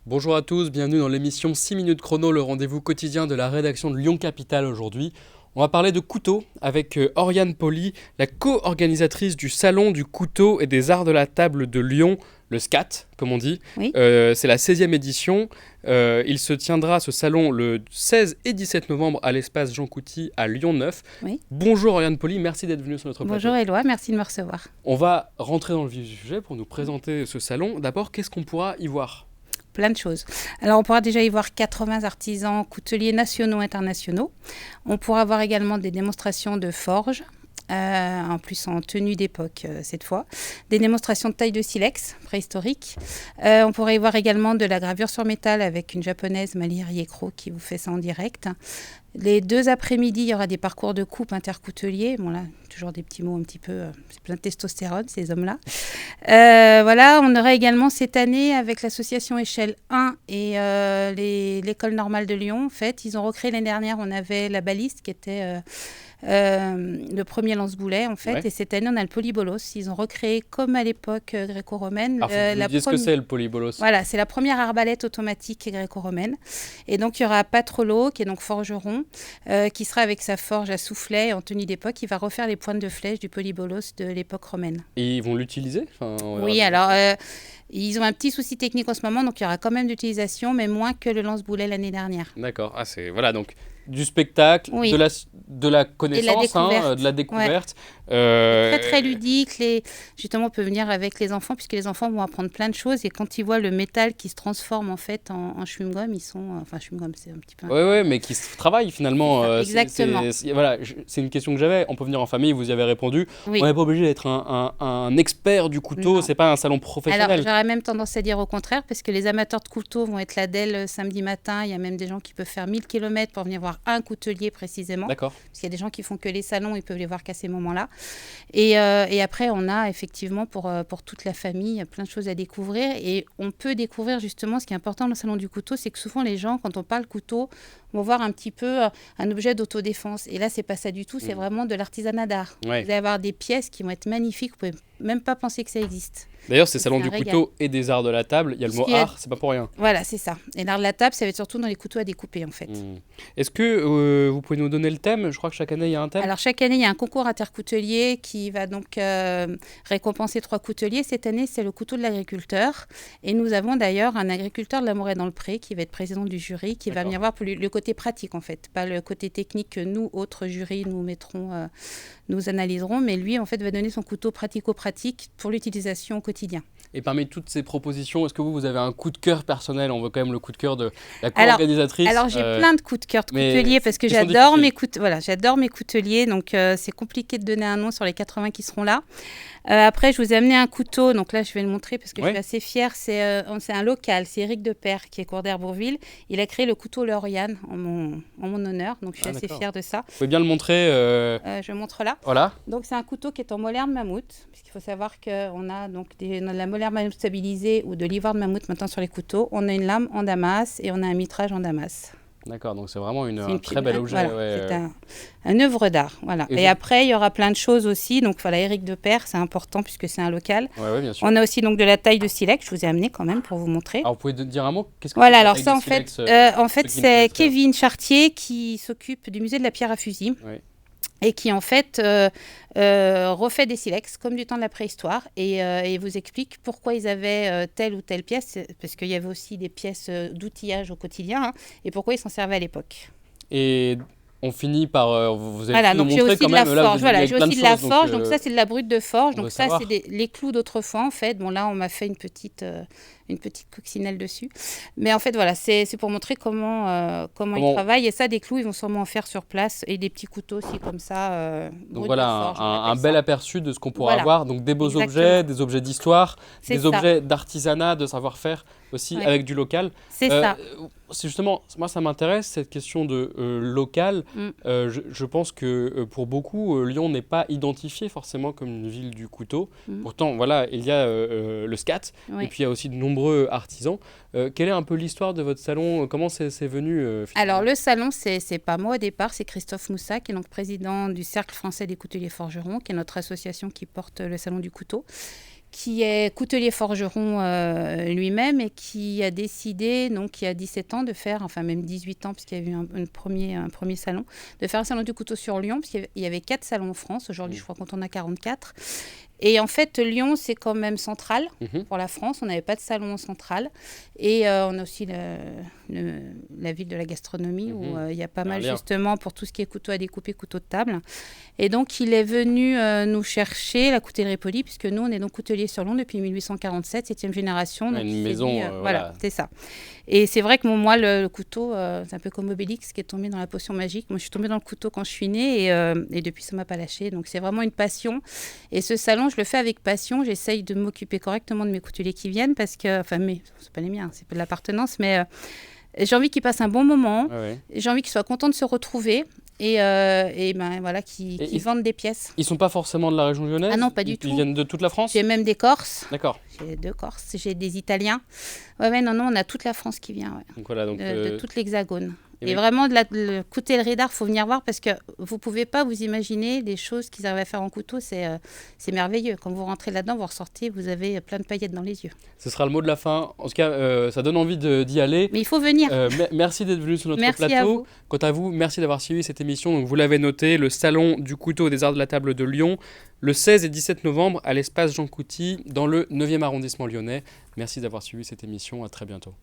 Bonjour à tous, bienvenue dans l'émission 6 minutes chrono, le rendez-vous quotidien de la rédaction de Lyon Capitale aujourd'hui. On va parler de couteau avec Oriane Poli, la co-organisatrice du Salon du couteau et des arts de la table de Lyon, le SCAT, comme on dit. Oui. C'est la 16e édition. Il se tiendra ce salon le 16 et 17 novembre à l'espace Jean Couty à Lyon 9. Oui. Bonjour Oriane Poli, merci d'être venue sur notre plateau. Bonjour Éloi, merci de me recevoir. On va rentrer dans le vif du sujet pour nous présenter ce salon. D'abord, qu'est-ce qu'on pourra y voir ? Plein de choses. Alors, on pourra déjà y voir 80 artisans couteliers nationaux et internationaux. On pourra voir également des démonstrations de forge, en plus en tenue d'époque cette fois. Des démonstrations de taille de silex préhistorique. On pourra y voir également de la gravure sur métal avec une japonaise, Mali Riekro, qui vous fait ça en direct. Les 2 après-midi, il y aura des parcours de coupe intercouteliers. Bon là, toujours des petits mots un petit peu... c'est plein de testostérone, ces hommes-là. Voilà, on aura également cette année, avec l'association Échelle 1 et l'école normale de Lyon, en fait, ils ont recréé l'année dernière, on avait la baliste qui était... le premier lance-boulet en fait, Ouais. et cette année on a le polybolos. Ils ont recréé comme à l'époque gréco-romaine. Alors, faut que vous disiez ce que c'est le polybolos. Voilà, c'est la première arbalète automatique gréco-romaine. Et donc il y aura Patrolo, qui est donc forgeron, qui sera avec sa forge à soufflet en tenue d'époque. Il va refaire les pointes de flèche du polybolos de l'époque romaine. Et ils vont l'utiliser Oui, alors ils ont un petit souci technique en ce moment, donc il y aura quand même d'utilisation, mais moins que le lance-boulet l'année dernière. D'accord, voilà, donc du spectacle, Oui. de la connaissance, découverte. de la découverte. Très très ludique. Justement, on peut venir avec les enfants puisque les enfants vont apprendre plein de choses et quand ils voient le métal qui se transforme en fait en chewing-gum, ils sont... Enfin, chewing-gum, c'est un petit peu... Ouais, mais qui se travaille finalement. Exactement. Voilà, c'est une question que j'avais. On peut venir en famille, vous y avez répondu. Oui. On n'est pas obligé d'être un expert du couteau, Non. c'est pas un salon professionnel. Alors, j'aurais même tendance à dire au contraire, parce que les amateurs de couteaux vont être là dès le samedi matin. Il y a même des gens qui peuvent faire 1000 km pour venir voir un coutelier précisément. D'accord. Parce qu'il y a des gens qui font que les salons, ils peuvent les voir qu'à ces moments-là. Et après, on a effectivement pour toute la famille plein de choses à découvrir. Et on peut découvrir justement ce qui est important dans le salon du couteau, c'est que souvent les gens, quand on parle couteau, vont voir un petit peu un objet d'autodéfense. Et là, c'est pas ça du tout, c'est vraiment de l'artisanat d'art. Ouais. Vous allez avoir des pièces qui vont être magnifiques, vous pouvez même pas penser que ça existe. D'ailleurs, c'est C'est salon un du régal. couteau et des arts de la table. Il y a le mot Puisqu'il y a- art, c'est pas pour rien. Voilà, c'est ça. Et l'art de la table, ça va être surtout dans les couteaux à découper, en fait. Est-ce que vous pouvez nous donner le thème ? Je crois que chaque année, il y a un thème. Alors, chaque année, il y a un concours intercoutelier qui va donc récompenser 3 couteliers. Cette année, c'est le couteau de l'agriculteur. Et nous avons d'ailleurs un agriculteur de la Moret dans le Pré qui va être président du jury, qui va D'accord. venir voir pour le côté pratique, en fait. Pas le côté technique que nous, autres jurys, nous analyserons. Mais lui, en fait, va donner son couteau pratico-pratique pour l'utilisation au quotidien. Et parmi toutes ces propositions, est-ce que vous avez un coup de cœur personnel ? On veut quand même le coup de cœur de la Alors- co-organisatrice. Alors, j'ai plein de coups de cœur de mais couteliers parce que ils sont j'adore difficiles. j'adore mes couteliers. Donc, c'est compliqué de donner un nom sur les 80 qui seront là. Après, je vous ai amené un couteau. Donc là, je vais le montrer parce que je Ouais. suis assez fière. C'est un local. C'est Éric Depère qui est cour d'Herbourville. Il a créé le couteau Lauriane en mon honneur. Donc, je suis assez d'accord. fière de ça. Vous pouvez bien le montrer. Je montre là. Voilà. Donc, c'est un couteau qui est en molaire de mammouth. Puisqu'il faut savoir qu'on a donc on a de la molaire de mammouth stabilisée ou de l'ivoire de mammouth maintenant sur les couteaux. On a une lame en damas et on a un mitrage en damas. D'accord, donc c'est vraiment C'est un une très bel objet. voilà, ouais. c'est un œuvre d'art. Voilà. Et Et après, il y aura plein de choses aussi. Donc voilà, Éric Depère, c'est important puisque c'est un local. Ouais, bien sûr. On a aussi donc de la taille de silex. Je vous ai amené quand même pour vous montrer. Alors, vous pouvez dire un mot ? Qu'est-ce que Voilà, c'est que la alors taille ça de en fait, silex, en ceux fait qui ne c'est connaissent pas. Kevin Chartier qui s'occupe du musée de la pierre à fusil. Ouais. Et qui en fait refait des silex comme du temps de la préhistoire et vous explique pourquoi ils avaient telle ou telle pièce, parce qu'il y avait aussi des pièces d'outillage au quotidien, hein, et pourquoi ils s'en servaient à l'époque. Et on finit par. Vous allez Voilà, tout nous donc j'ai montrer aussi quand de la même. Là, forge. vous Voilà, avez j'ai plein aussi de de la choses, forge. Donc ça, c'est de la brute de forge. on veut Donc ça, savoir. c'est les clous d'autrefois, en fait. Bon, là, on m'a fait une petite coccinelle dessus. Mais en fait, voilà, c'est pour montrer comment ils travaillent. Et ça, des clous, ils vont sûrement en faire sur place. Et des petits couteaux aussi, comme ça. Donc brut voilà, de forge, on un appelle bel ça. aperçu de ce qu'on pourra Voilà. avoir. Donc des beaux Exactement. objets, des objets d'histoire, C'est des ça. objets d'artisanat, de savoir-faire aussi Ouais. avec du local. C'est ça. C'est justement, moi ça m'intéresse, cette question de local. Mm. Je pense que pour beaucoup, Lyon n'est pas identifié forcément comme une ville du couteau. Mm. Pourtant, voilà, il y a le SCAT, Oui. et puis il y a aussi de nombreux artisans. Quelle est un peu l'histoire de votre salon ? Comment c'est venu finalement Alors, le salon, c'est pas moi au départ, c'est Christophe Moussa, qui est donc président du Cercle français des couteliers forgerons, qui est notre association qui porte le salon du couteau, qui est coutelier forgeron lui-même et qui a décidé, donc il y a 17 ans, de faire, enfin même 18 ans, puisqu'il y a eu un premier salon, de faire un salon du couteau sur Lyon, parce qu'il y avait 4 salons en France. Aujourd'hui, je crois qu'on en a 44. Et en fait, Lyon, c'est quand même central pour la France. On n'avait pas de salon central. Et on a aussi la ville de la gastronomie où il y a pas mal justement pour tout ce qui est couteau à découper, couteau de table. Et donc, il est venu nous chercher, la coutellerie Poly, puisque nous, on est donc coutelier sur Lyon depuis 1847, 7e génération. Donc une maison, voilà, c'est ça. Et c'est vrai que moi, le couteau, c'est un peu comme Obélix qui est tombé dans la potion magique. Moi, je suis tombée dans le couteau quand je suis née et depuis, ça ne m'a pas lâchée. Donc, c'est vraiment une passion. Et ce salon, je le fais avec passion. J'essaye de m'occuper correctement de mes couteliers qui viennent parce que, enfin, c'est pas les miens, c'est pas de l'appartenance, mais j'ai envie qu'ils passent un bon moment. J'ai envie qu'ils soient contents de se retrouver. Et voilà, qui vendent des pièces. Ils ne sont pas forcément de la région lyonnaise? Ah non, pas du tout. Ils viennent de toute la France? J'ai même des Corses. D'accord. J'ai 2 Corses, j'ai des Italiens. Non, on a toute la France qui vient, Donc voilà, de toute l'Hexagone. Et vraiment, le coutellerie d'art, il faut venir voir parce que vous ne pouvez pas vous imaginer des choses qu'ils arrivent à faire en couteau. C'est merveilleux. Quand vous rentrez là-dedans, vous ressortez, vous avez plein de paillettes dans les yeux. Ce sera le mot de la fin. En tout cas, ça donne envie d'y aller. Mais il faut venir. Merci d'être venu sur notre plateau. À vous. Quant à vous, merci d'avoir suivi cette émission. Donc, vous l'avez noté, le Salon du couteau et des arts de la table de Lyon, le 16 et 17 novembre à l'espace Jean Couty, dans le 9e arrondissement lyonnais. Merci d'avoir suivi cette émission. À très bientôt.